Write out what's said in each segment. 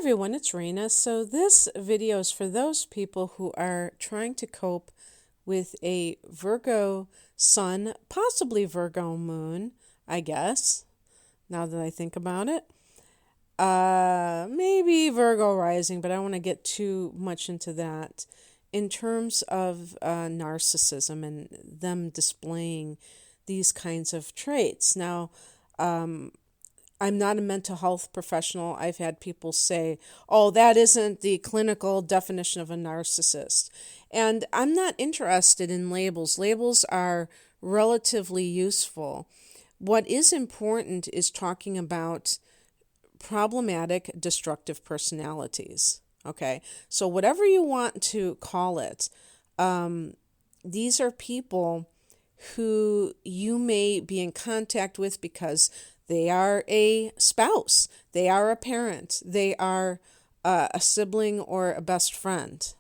everyone, it's Raina. So this video is for those people who are trying to cope with a Virgo sun, possibly Virgo moon, I guess, now that I think about it. Maybe Virgo rising, but I don't want to get too much into that. In terms of narcissism and them displaying these kinds of traits. Now, I'm not a mental health professional. I've had people say, oh, that isn't the clinical definition of a narcissist. And I'm not interested in labels. Labels are relatively useful. What is important is talking about problematic, destructive personalities. Okay, so whatever you want to call it, these are people who you may be in contact with because they are a spouse, they are a parent, they are a sibling or a best friend.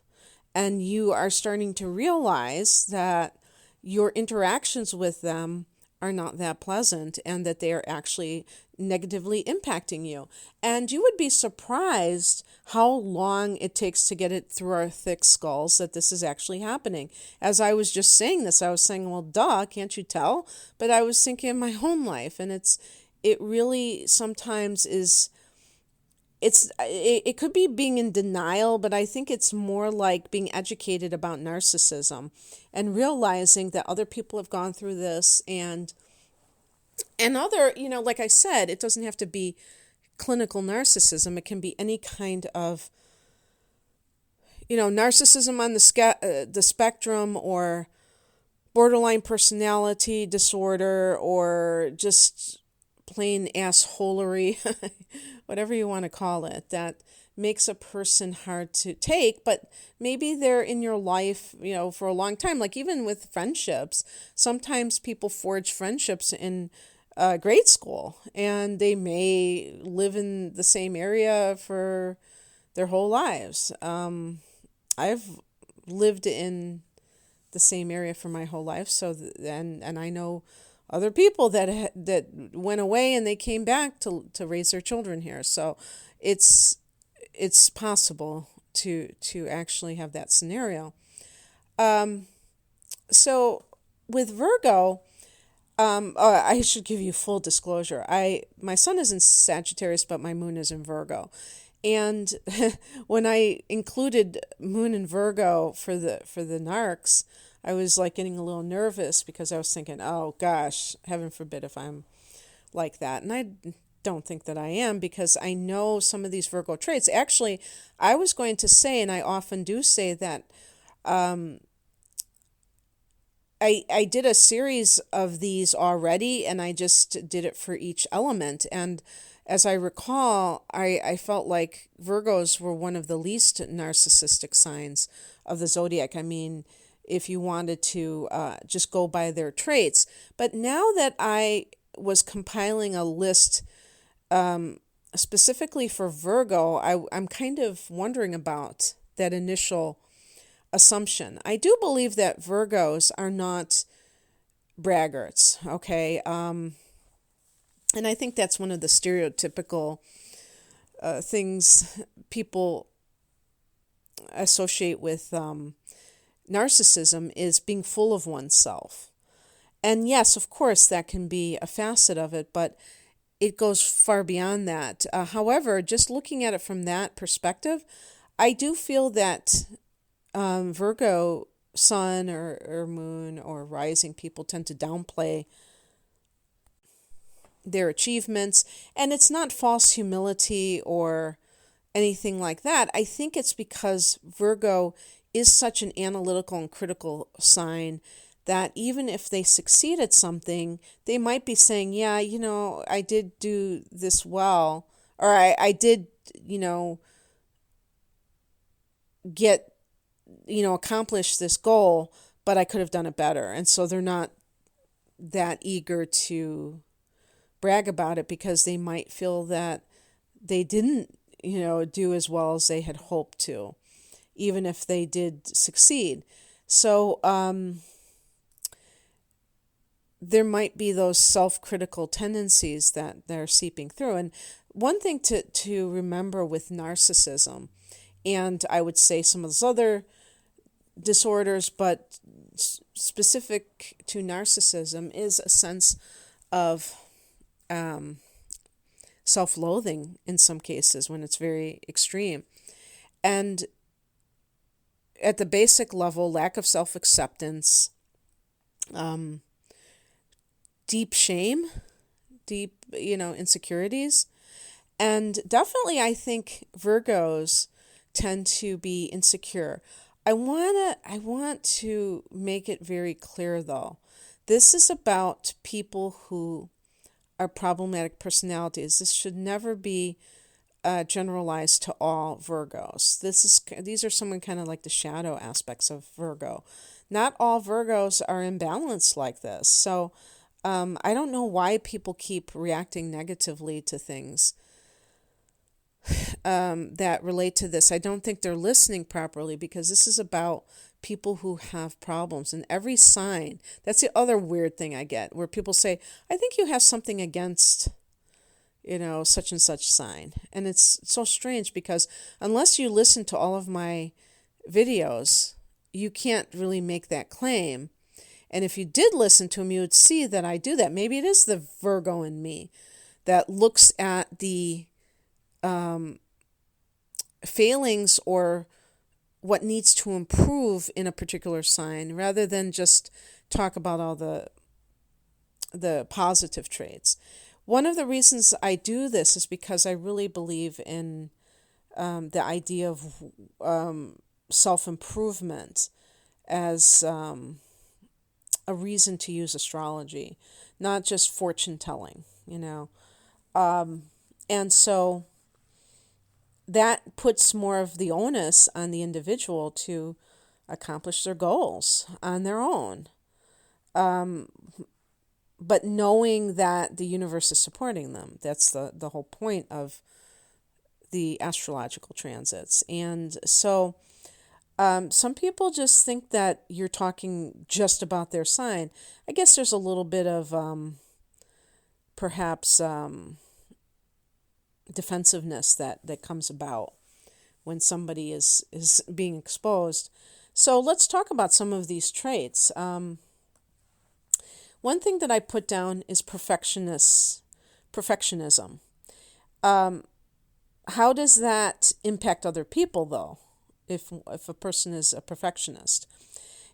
And you are starting to realize that your interactions with them are not that pleasant and that they are actually negatively impacting you. And you would be surprised how long it takes to get it through our thick skulls that this is actually happening. As I was just saying this, I was saying, well, duh, can't you tell? But I was thinking of my own life, and it really sometimes is, it could be being in denial, but I think it's more like being educated about narcissism and realizing that other people have gone through this and other, like I said, it doesn't have to be clinical narcissism. It can be any kind of, narcissism on the spectrum, or borderline personality disorder, or just plain assholery, whatever you want to call it, that makes a person hard to take, but maybe they're in your life, for a long time. Like even with friendships, sometimes people forge friendships in grade school, and they may live in the same area for their whole lives. I've lived in the same area for my whole life, and I know other people that went away and they came back to raise their children here. So it's possible to actually have that scenario. So with Virgo, I should give you full disclosure. My sun is in Sagittarius, but my moon is in Virgo. And when I included moon in Virgo for the narcs, I was like getting a little nervous because I was thinking, oh gosh, heaven forbid if I'm like that. And I don't think that I am, because I know some of these Virgo traits. Actually, I was going to say, and I often do say that, I did a series of these already, and I just did it for each element. And as I recall, I felt like Virgos were one of the least narcissistic signs of the zodiac. I mean, if you wanted to just go by their traits. But now that I was compiling a list specifically for Virgo, I'm kind of wondering about that initial assumption. I do believe that Virgos are not braggarts, okay? And I think that's one of the stereotypical things people associate with narcissism, is being full of oneself. And yes, of course, that can be a facet of it, but it goes far beyond that. However, just looking at it from that perspective, I do feel that Virgo sun or moon or rising people tend to downplay their achievements, and it's not false humility or anything like that. I think it's because Virgo is such an analytical and critical sign that even if they succeed at something, they might be saying, yeah, I did do this well, or I did, get, accomplish this goal, but I could have done it better. And so they're not that eager to brag about it, because they might feel that they didn't, do as well as they had hoped to, even if they did succeed. So there might be those self-critical tendencies that they're seeping through. And one thing to remember with narcissism, and I would say some of those other disorders, but specific to narcissism, is a sense of um, self-loathing in some cases when it's very extreme. And at the basic level, lack of self-acceptance, um, deep shame, deep, insecurities. And definitely I think Virgos tend to be insecure. I want to make it very clear though. This is about people who are problematic personalities. This should never be generalized to all Virgos. These are someone kind of like the shadow aspects of Virgo. Not all Virgos are imbalanced like this. So I don't know why people keep reacting negatively to things that relate to this. I don't think they're listening properly, because this is about people who have problems. And every sign, that's the other weird thing I get, where people say, I think you have something against, such and such sign. And it's so strange, because unless you listen to all of my videos, you can't really make that claim. And if you did listen to them, you would see that I do that. Maybe it is the Virgo in me that looks at the failings or what needs to improve in a particular sign, rather than just talk about all the positive traits. One of the reasons I do this is because I really believe in the idea of self-improvement as a reason to use astrology, not just fortune telling, and so that puts more of the onus on the individual to accomplish their goals on their own. But knowing that the universe is supporting them, that's the whole point of the astrological transits. And so some people just think that you're talking just about their sign. I guess there's a little bit of perhaps defensiveness that comes about when somebody is being exposed. So let's talk about some of these traits. One thing that I put down is perfectionism. How does that impact other people, though? If a person is a perfectionist,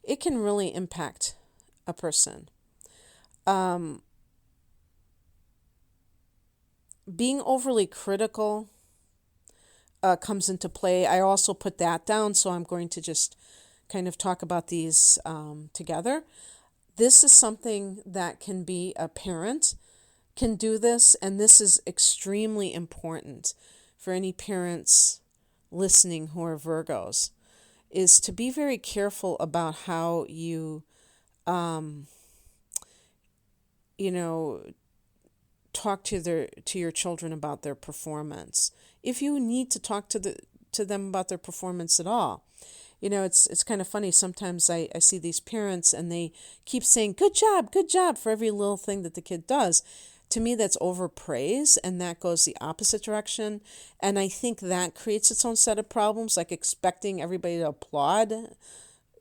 it can really impact a person. Being overly critical comes into play. I also put that down, so I'm going to just kind of talk about these together. This is something that can be a parent can do this, and this is extremely important for any parents listening who are Virgos, is to be very careful about how you, talk to your children about their performance. If you need to talk to them about their performance at all. It's kind of funny. Sometimes I see these parents and they keep saying, good job, for every little thing that the kid does. To me, that's overpraise, and that goes the opposite direction. And I think that creates its own set of problems, like expecting everybody to applaud,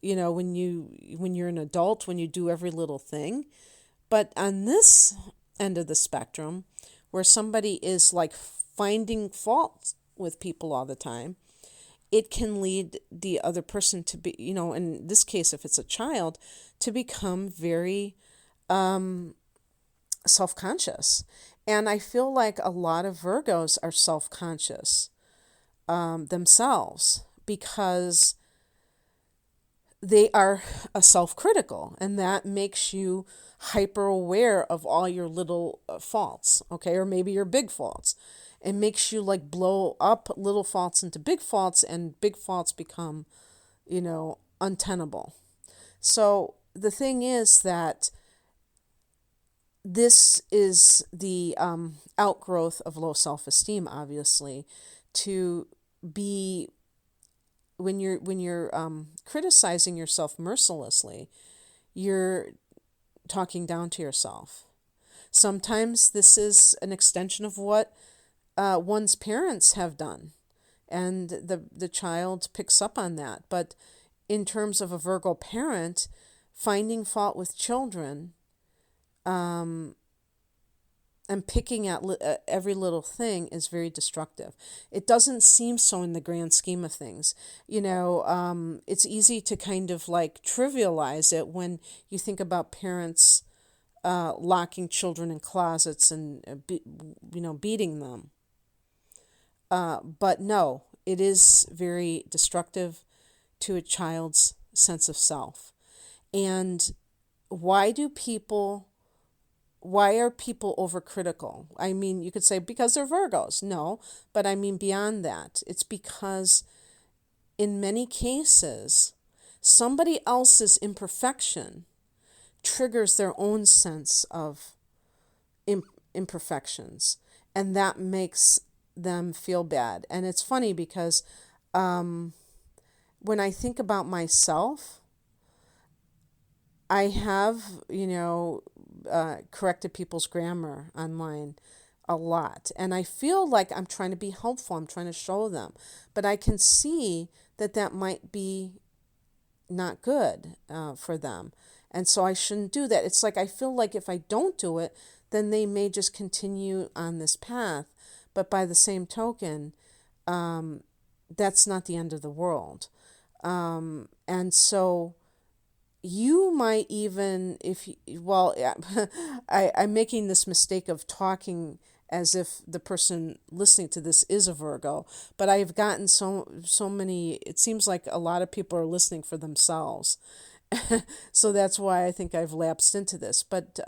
when you're an adult, when you do every little thing. But on this end of the spectrum, where somebody is like finding fault with people all the time, it can lead the other person to be, in this case, if it's a child, to become very self-conscious. And I feel like a lot of Virgos are self-conscious themselves, because they are self-critical, and that makes you hyper aware of all your little faults, okay, or maybe your big faults. It makes you like blow up little faults into big faults, and big faults become, untenable. So the thing is that this is the outgrowth of low self-esteem, obviously, to be when you're criticizing yourself mercilessly, you're talking down to yourself. Sometimes this is an extension of what one's parents have done, and the child picks up on that. But in terms of a Virgo parent, finding fault with children, and picking at every little thing is very destructive. It doesn't seem so in the grand scheme of things. It's easy to kind of like trivialize it when you think about parents locking children in closets and beating them. But no, it is very destructive to a child's sense of self. And why are people overcritical? I mean, you could say because they're Virgos. No, but I mean beyond that. It's because in many cases, somebody else's imperfection triggers their own sense of imperfections, and that makes them feel bad. And it's funny because when I think about myself, I have, corrected people's grammar online a lot. And I feel like I'm trying to be helpful. I'm trying to show them. But I can see that might be not good for them. And so I shouldn't do that. It's like I feel like if I don't do it, then they may just continue on this path. But by the same token, that's not the end of the world. And so you might even, I'm making this mistake of talking as if the person listening to this is a Virgo, but I've gotten so many, it seems like a lot of people are listening for themselves. So that's why I think I've lapsed into this. But,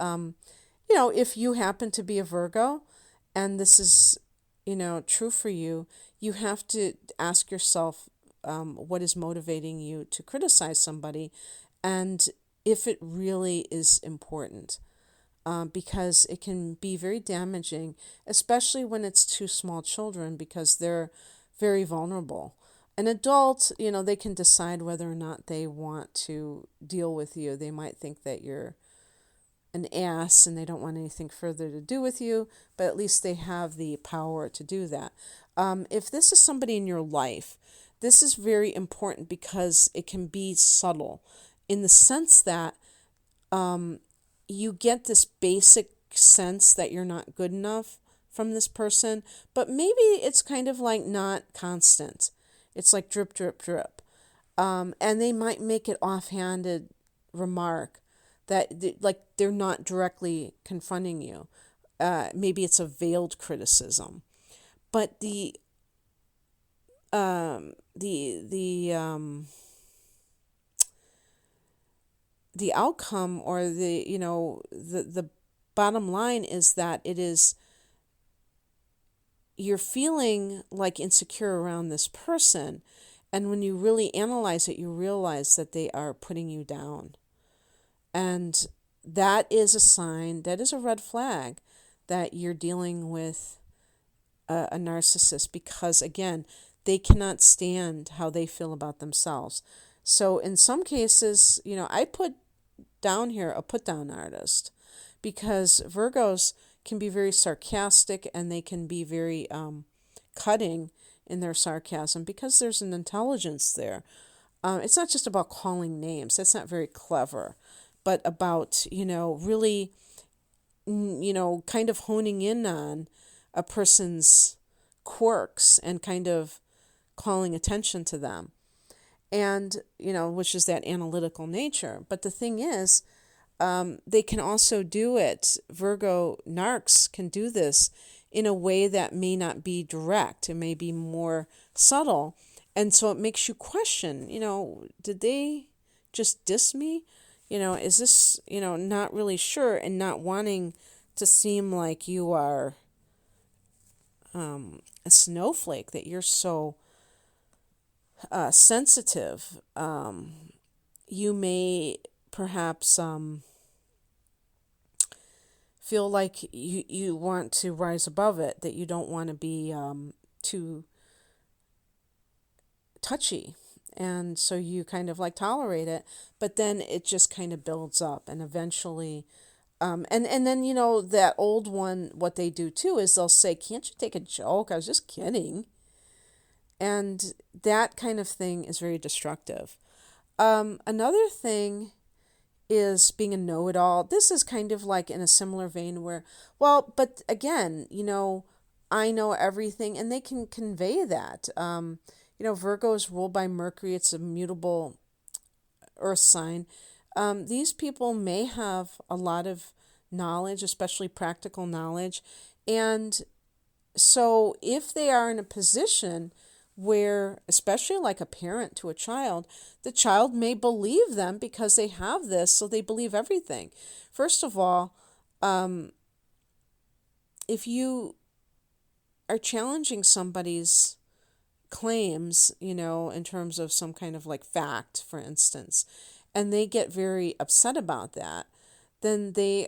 if you happen to be a Virgo and this is, true for you, you have to ask yourself what is motivating you to criticize somebody and if it really is important. Because it can be very damaging, especially when it's two small children, because they're very vulnerable. An adult, they can decide whether or not they want to deal with you. They might think that you're an ass and they don't want anything further to do with you, but at least they have the power to do that. If this is somebody in your life, this is very important because it can be subtle in the sense that you get this basic sense that you're not good enough from this person, but maybe it's kind of like not constant. It's like drip, drip, drip. And they might make an offhanded remark that they're not directly confronting you. Maybe it's a veiled criticism. But the outcome or the bottom line is that you're feeling like insecure around this person, and when you really analyze it, you realize that they are putting you down. And that is a sign, that is a red flag that you're dealing with a narcissist, because again, they cannot stand how they feel about themselves. So in some cases, I put down here a put-down artist, because Virgos can be very sarcastic and they can be very cutting in their sarcasm because there's an intelligence there. It's not just about calling names. That's not very clever. But about, really, kind of honing in on a person's quirks and kind of calling attention to them. And, which is that analytical nature. But the thing is, they can also do it. Virgo narcs can do this in a way that may not be direct. It may be more subtle. And so it makes you question, did they just diss me? Is this, not really sure, and not wanting to seem like you are a snowflake, that you're so sensitive. You may perhaps feel like you want to rise above it, that you don't want to be too touchy. And so you kind of like tolerate it, but then it just kind of builds up, and eventually And then, that old one, what they do too is they'll say, can't you take a joke? I was just kidding. And that kind of thing is very destructive. Another thing is being a know-it-all. This is kind of like in a similar vein where, well, but again, I know everything, and they can convey that. Virgo is ruled by Mercury. It's a mutable earth sign. These people may have a lot of knowledge, especially practical knowledge. And so if they are in a position where, especially like a parent to a child, the child may believe them because they have this, so they believe everything. First of all, if you are challenging somebody's claims, in terms of some kind of like fact, for instance, and they get very upset about that, then they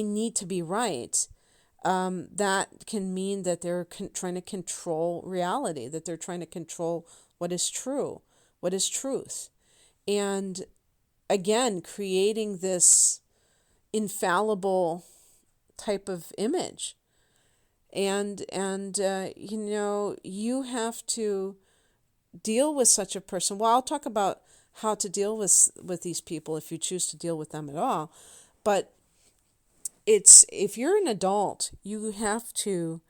need to be right. That can mean that they're trying to control reality, that they're trying to control what is true, what is truth. And again, creating this infallible type of image. And you have to deal with such a person. Well, I'll talk about how to deal with these people if you choose to deal with them at all. But if you're an adult, you have to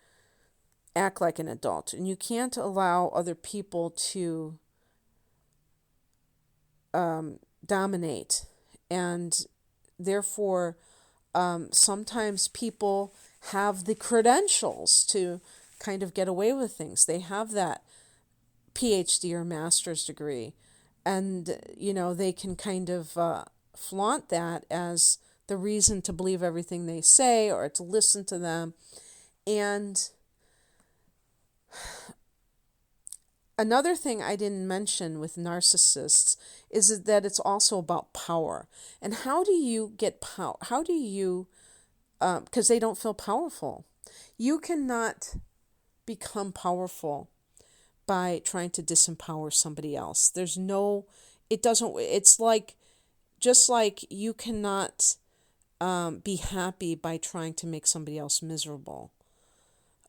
act like an adult, and you can't allow other people to dominate. And therefore, sometimes people have the credentials to kind of get away with things. They have that PhD or master's degree, and they can kind of flaunt that as the reason to believe everything they say or to listen to them. And another thing I didn't mention with narcissists is that it's also about power. And how do you get power? How do you, because they don't feel powerful. You cannot become powerful by trying to disempower somebody else. It's like, just like you cannot be happy by trying to make somebody else miserable.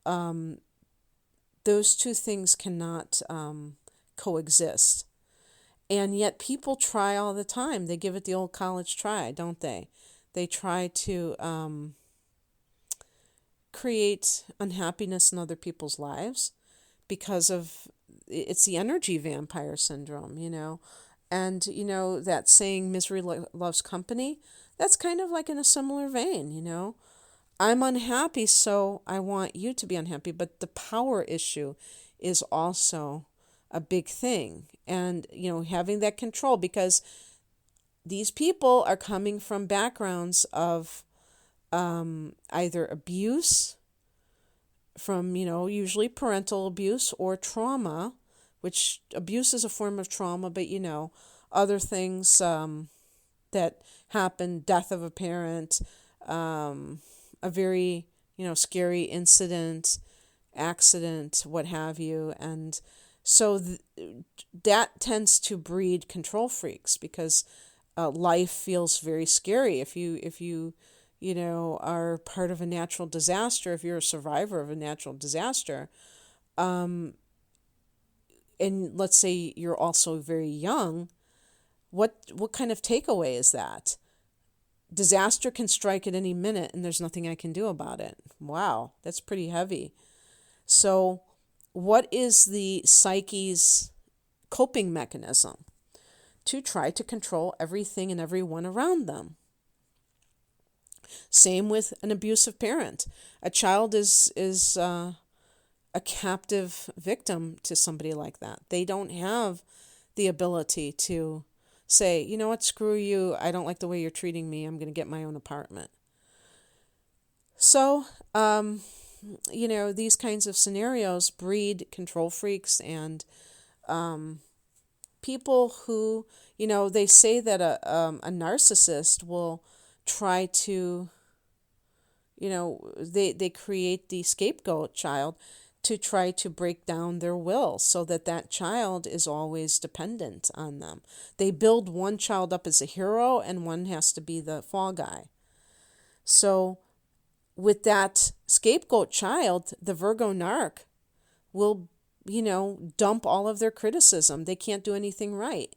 Those two things cannot coexist. And yet people try all the time. They give it the old college try, don't they? They try to create unhappiness in other people's lives because it's the energy vampire syndrome, And, that saying, misery loves company, that's kind of like in a similar vein, I'm unhappy, so I want you to be unhappy. But the power issue is also a big thing. And, having that control, because these people are coming from backgrounds of either abuse, from, usually parental abuse, or trauma, which abuse is a form of trauma, but, other things that happen, death of a parent, a very, scary incident, accident, what have you. And so that tends to breed control freaks, because life feels very scary. If you are part of a natural disaster, if you're a survivor of a natural disaster, and let's say you're also very young, what kind of takeaway is that? Disaster can strike at any minute and there's nothing I can do about it. Wow, that's pretty heavy. So what is the psyche's coping mechanism? To try to control everything and everyone around them. Same with an abusive parent. A child is a captive victim to somebody like that. They don't have the ability to say, you know what, screw you, I don't like the way you're treating me, I'm going to get my own apartment. So, these kinds of scenarios breed control freaks and people who, they say that a narcissist will try to, they create the scapegoat child to try to break down their will so that child is always dependent on them. They build one child up as a hero and one has to be the fall guy. So with that scapegoat child, the Virgo narc will, dump all of their criticism. They can't do anything right.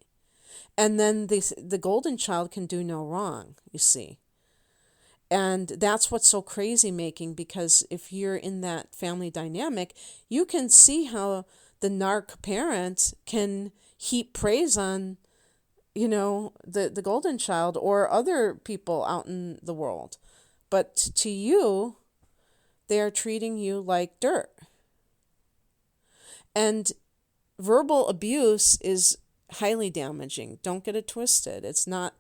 And then the golden child can do no wrong, you see. And that's what's so crazy making, because if you're in that family dynamic, you can see how the narc parent can heap praise on, the golden child or other people out in the world. But to you, they are treating you like dirt. And verbal abuse is highly damaging. Don't get it twisted. It's not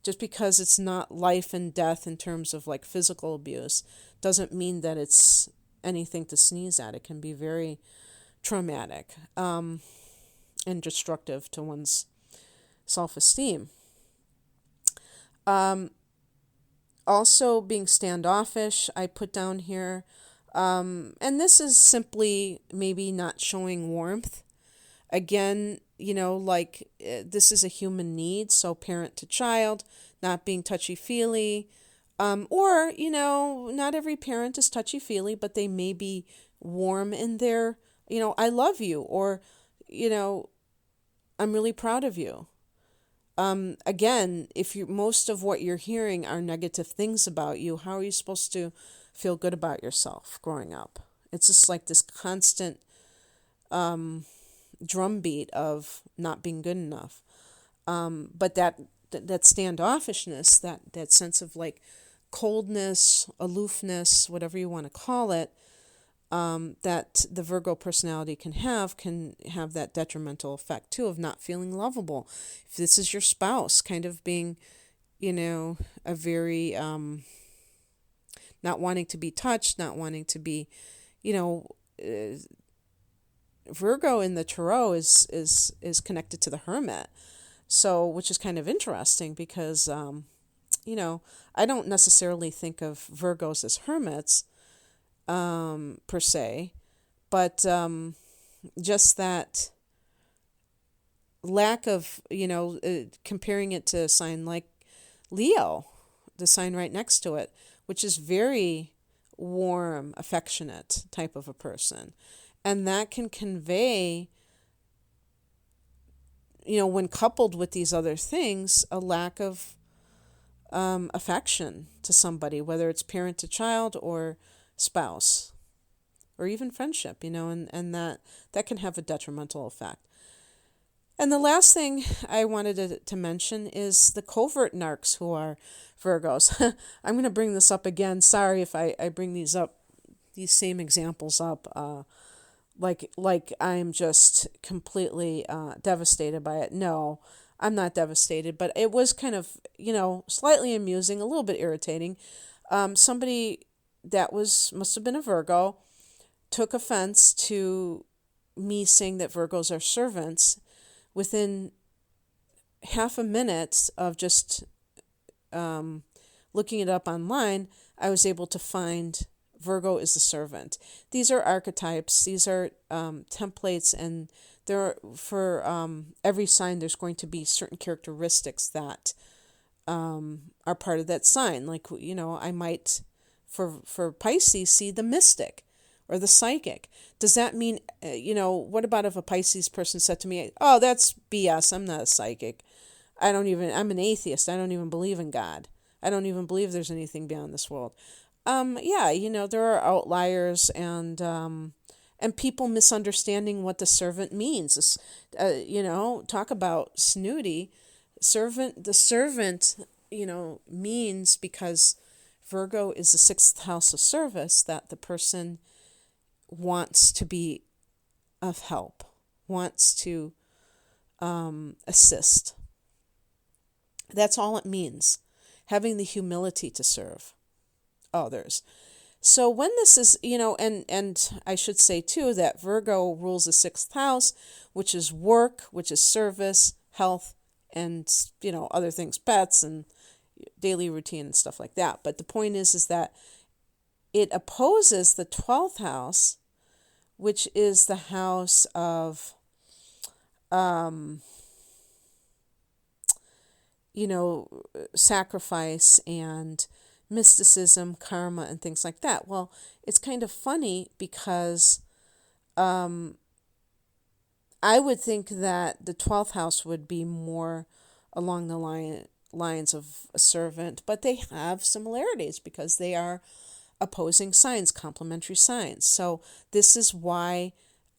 just because it's not life and death in terms of like physical abuse doesn't mean that it's anything to sneeze at. It can be very traumatic and destructive to one's self-esteem. Also being standoffish, I put down here. And this is simply maybe not showing warmth. Again, this is a human need, so parent to child, not being touchy-feely. Or, not every parent is touchy-feely, but they may be warm in their, I love you, or, I'm really proud of you. Again, if most of what you're hearing are negative things about you, how are you supposed to feel good about yourself growing up? It's just like this constant drumbeat of not being good enough. But that standoffishness, that sense of like coldness, aloofness, whatever you want to call it, that the Virgo personality can have that detrimental effect too of not feeling lovable. If this is your spouse, kind of being, a very not wanting to be touched, not wanting to be, Virgo in the tarot is connected to the Hermit, so which is kind of interesting because I don't necessarily think of Virgos as hermits per se, but just that lack of comparing it to a sign like Leo, the sign right next to it, which is very warm, affectionate type of a person. And that can convey, when coupled with these other things, a lack of affection to somebody, whether it's parent to child or spouse or even friendship, and that can have a detrimental effect. And the last thing I wanted to mention is the covert narcs who are Virgos. I'm going to bring this up again. Sorry if I bring these same examples up. Like I'm just completely devastated by it. No, I'm not devastated, but it was kind of, slightly amusing, a little bit irritating. Somebody that must have been a Virgo took offense to me saying that Virgos are servants. Within half a minute of just looking it up online, I was able to find Virgo is the servant. These are archetypes. These are templates, and for every sign, there's going to be certain characteristics that are part of that sign. Like, I might, for Pisces, see the mystic or the psychic. Does that mean, what about if a Pisces person said to me, oh, that's BS, I'm not a psychic. I'm an atheist. I don't even believe in God. I don't even believe there's anything beyond this world. There are outliers and people misunderstanding what the servant means. Talk about snooty. The servant, means, because Virgo is the 6th house of service, that the person wants to be of help, wants to assist. That's all it means. Having the humility to serve others. So when this is, and I should say too that Virgo rules the 6th house, which is work, which is service, health, and, other things, pets and daily routine and stuff like that. But the point is that it opposes the 12th house, which is the house of, sacrifice and mysticism, karma, and things like that. Well, it's kind of funny because um, I would think that the 12th house would be more along the lines of a servant, but they have similarities because they are opposing signs, complementary signs. So this is why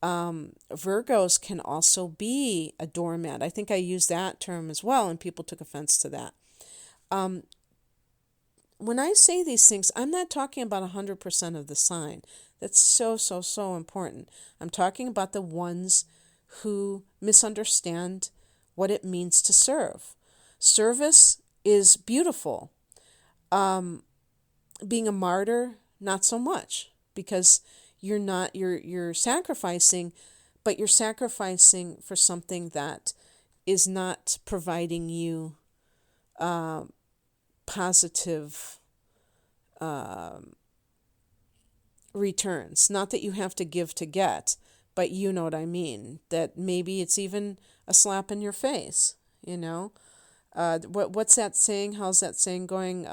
Virgos can also be a doormat. I think I used that term as well, and people took offense to that. Um, when I say these things, I'm not talking about 100% of the sign. That's so, so, so important. I'm talking about the ones who misunderstand what it means to serve. Service is beautiful. Being a martyr, not so much, because you're sacrificing, but you're sacrificing for something that is not providing you positive returns. Not that you have to give to get, but you know what I mean. That maybe it's even a slap in your face. What's that saying? How's that saying going?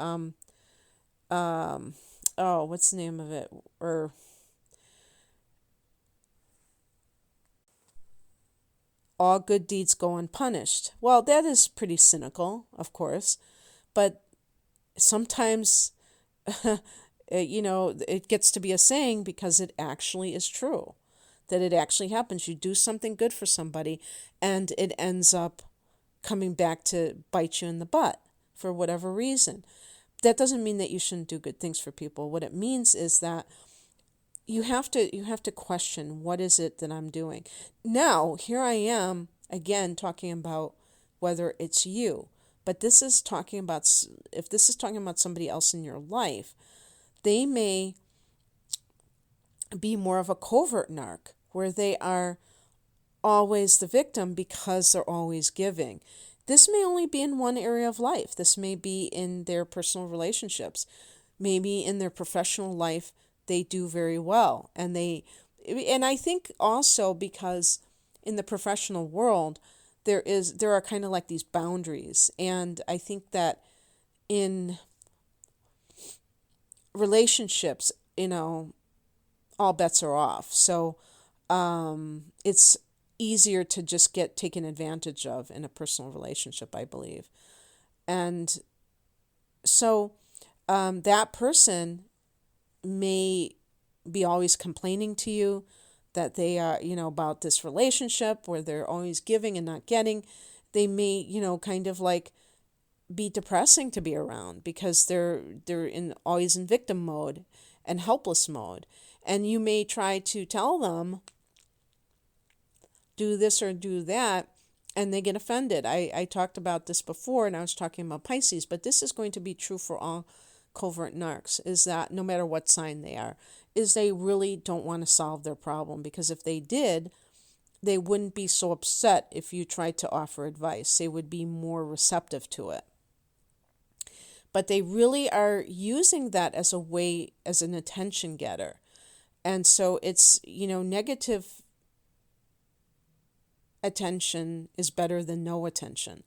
Oh, what's the name of it? Or all good deeds go unpunished. Well, that is pretty cynical, of course, but sometimes, it gets to be a saying because it actually is true, that it actually happens. You do something good for somebody and it ends up coming back to bite you in the butt for whatever reason. That doesn't mean that you shouldn't do good things for people. What it means is that you have to question, what is it that I'm doing? Now, here I am again talking about whether it's you. But this is talking about, if this is talking about somebody else in your life, they may be more of a covert narc, where they are always the victim because they're always giving. This may only be in one area of life. This may be in their personal relationships. Maybe in their professional life, they do very well. And I think also because in the professional world, there are kind of like these boundaries. And I think that in relationships, all bets are off. So it's easier to just get taken advantage of in a personal relationship, I believe. And so that person may be always complaining to you that they are, about this relationship where they're always giving and not getting. They may, kind of like be depressing to be around because they're always in victim mode and helpless mode. And you may try to tell them, do this or do that, and they get offended. I talked about this before, and I was talking about Pisces, but this is going to be true for all covert narcs, is that no matter what sign they are, is they really don't want to solve their problem, because if they did, they wouldn't be so upset if you tried to offer advice. They would be more receptive to it. But they really are using that as a way, as an attention getter. And so it's, negative attention is better than no attention.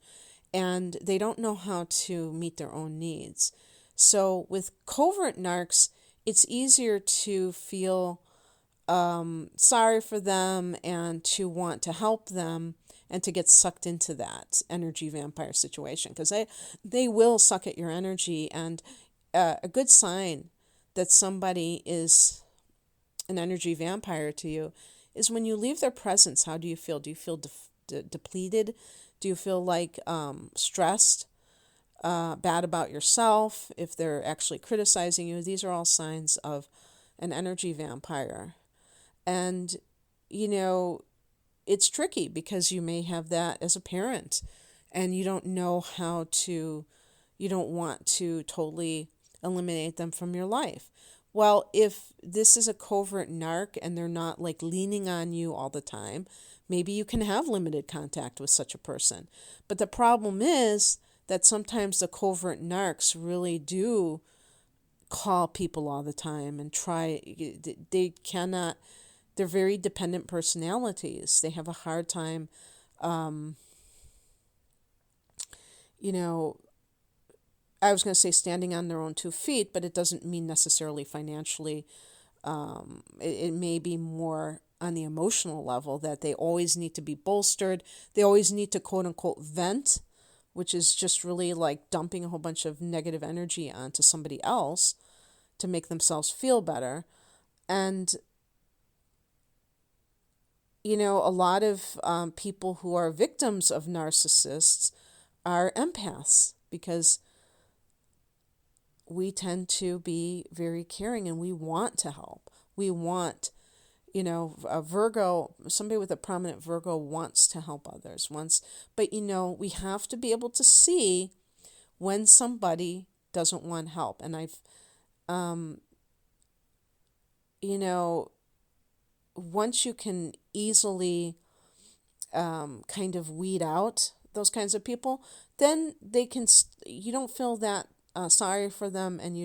And they don't know how to meet their own needs. So with covert narcs, it's easier to feel sorry for them and to want to help them and to get sucked into that energy vampire situation, because they will suck at your energy. And a good sign that somebody is an energy vampire to you is when you leave their presence. How do you feel? Do you feel depleted? Do you feel like stressed, bad about yourself? If they're actually criticizing you, these are all signs of an energy vampire. And, it's tricky because you may have that as a parent and you don't know you don't want to totally eliminate them from your life. Well, if this is a covert narc and they're not like leaning on you all the time, maybe you can have limited contact with such a person. But the problem is that sometimes the covert narcs really do call people all the time and they cannot, they're very dependent personalities. They have a hard time, you know, I was going to say standing on their own 2 feet, but it doesn't mean necessarily financially. It may be more on the emotional level, that they always need to be bolstered. They always need to quote unquote vent, which is just really like dumping a whole bunch of negative energy onto somebody else to make themselves feel better. And, a lot of people who are victims of narcissists are empaths, because we tend to be very caring and we want to help. We want, a Virgo, somebody with a prominent Virgo wants to help others, but we have to be able to see when somebody doesn't want help. And I've, once you can easily kind of weed out those kinds of people, then you don't feel that sorry for them, and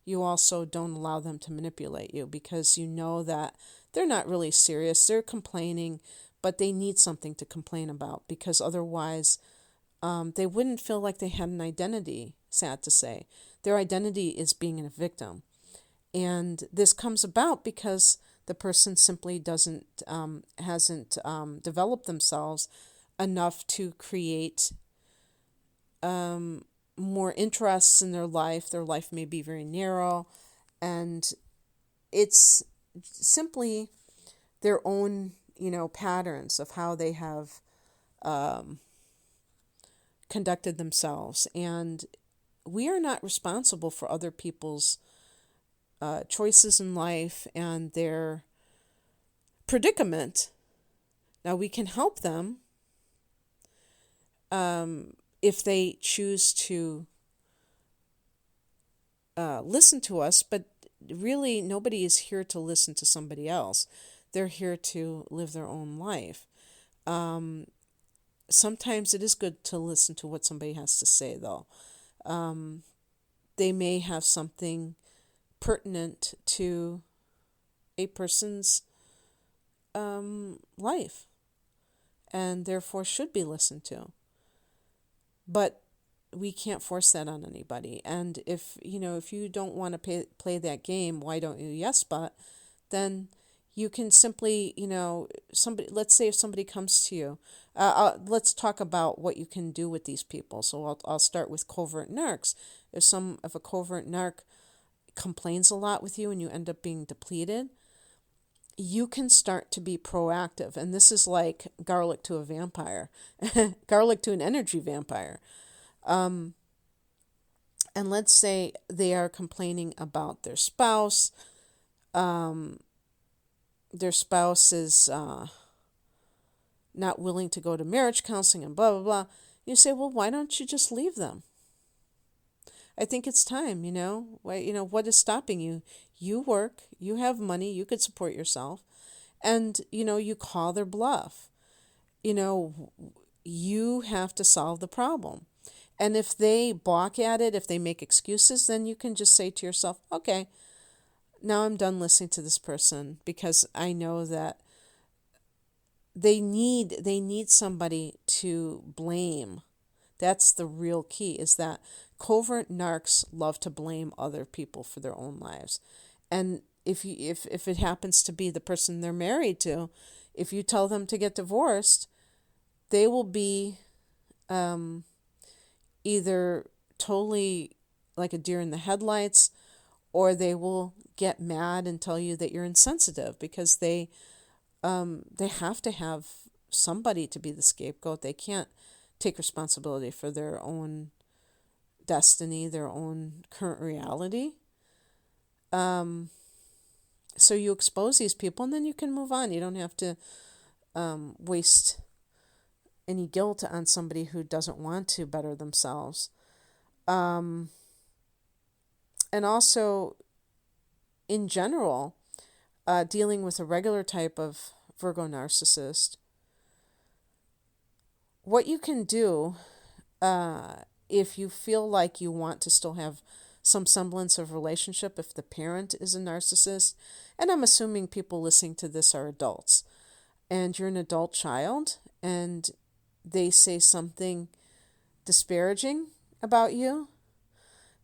you also don't allow them to manipulate you, because you know that they're not really serious. They're complaining, but they need something to complain about, because otherwise they wouldn't feel like they had an identity, sad to say. Their identity is being a victim. And this comes about because the person simply hasn't developed themselves enough to create more interests in their life. Their life may be very narrow, and it's simply their own, patterns of how they have conducted themselves. And we are not responsible for other people's choices in life and their predicament. Now, we can help them if they choose to listen to us, but really nobody is here to listen to somebody else. They're here to live their own life. Sometimes it is good to listen to what somebody has to say, though. They may have something pertinent to a person's life, and therefore should be listened to. But we can't force that on anybody. And if you don't want to play that game, why don't you yes but, then you can simply, let's say if somebody comes to you, let's talk about what you can do with these people. So I'll start with covert narcs. If a covert narc complains a lot with you and you end up being depleted, you can start to be proactive. And this is like garlic to a vampire, garlic to an energy vampire. And let's say they are complaining about their spouse. Their spouse is not willing to go to marriage counseling and blah, blah, blah. You say, well, why don't you just leave them? I think it's time, what is stopping you? You work, you have money, you could support yourself, and, you call their bluff. You have to solve the problem. And if they balk at it, if they make excuses, then you can just say to yourself, okay, now I'm done listening to this person, because I know that they need somebody to blame. That's the real key, is that covert narcs love to blame other people for their own lives. And if it happens to be the person they're married to, if you tell them to get divorced, they will be either totally like a deer in the headlights, or they will get mad and tell you that you're insensitive, because they have to have somebody to be the scapegoat. They can't take responsibility for their own destiny, their own current reality. So you expose these people, and then you can move on. You don't have to waste any guilt on somebody who doesn't want to better themselves. And also, in general, dealing with a regular type of Virgo narcissist, what you can do, if you feel like you want to still have some semblance of relationship, if the parent is a narcissist, and I'm assuming people listening to this are adults, and you're an adult child, and they say something disparaging about you,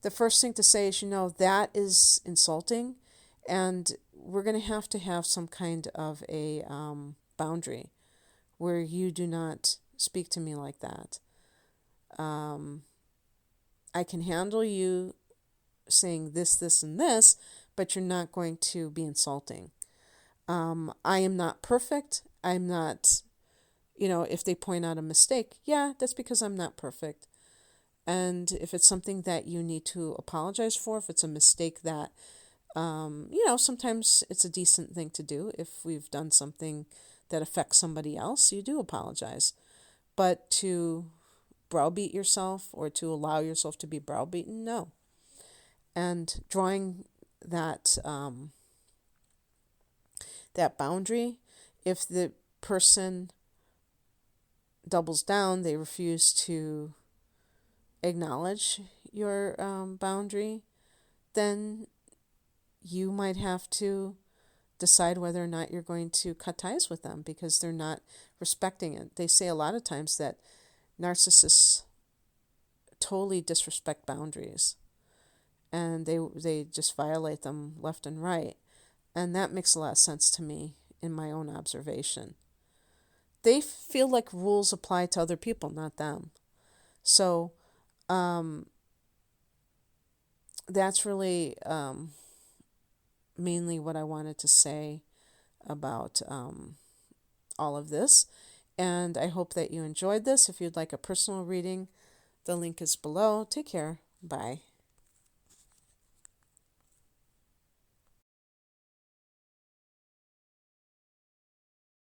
the first thing to say is, that is insulting, and we're going to have some kind of a boundary where you do not speak to me like that. I can handle you saying this, this, and this, but you're not going to be insulting. I am not perfect. I'm not, if they point out a mistake, yeah, that's because I'm not perfect. And if it's something that you need to apologize for, if it's a mistake that, sometimes it's a decent thing to do. If we've done something that affects somebody else, you do apologize. But to browbeat yourself or to allow yourself to be browbeaten, no. And drawing that that boundary, if the person doubles down, they refuse to acknowledge your boundary, then you might have to decide whether or not you're going to cut ties with them because they're not respecting it. They say a lot of times that narcissists totally disrespect boundaries, and they just violate them left and right. And that makes a lot of sense to me in my own observation. They feel like rules apply to other people, not them. So that's really mainly what I wanted to say about all of this. And I hope that you enjoyed this. If you'd like a personal reading, the link is below. Take care. Bye.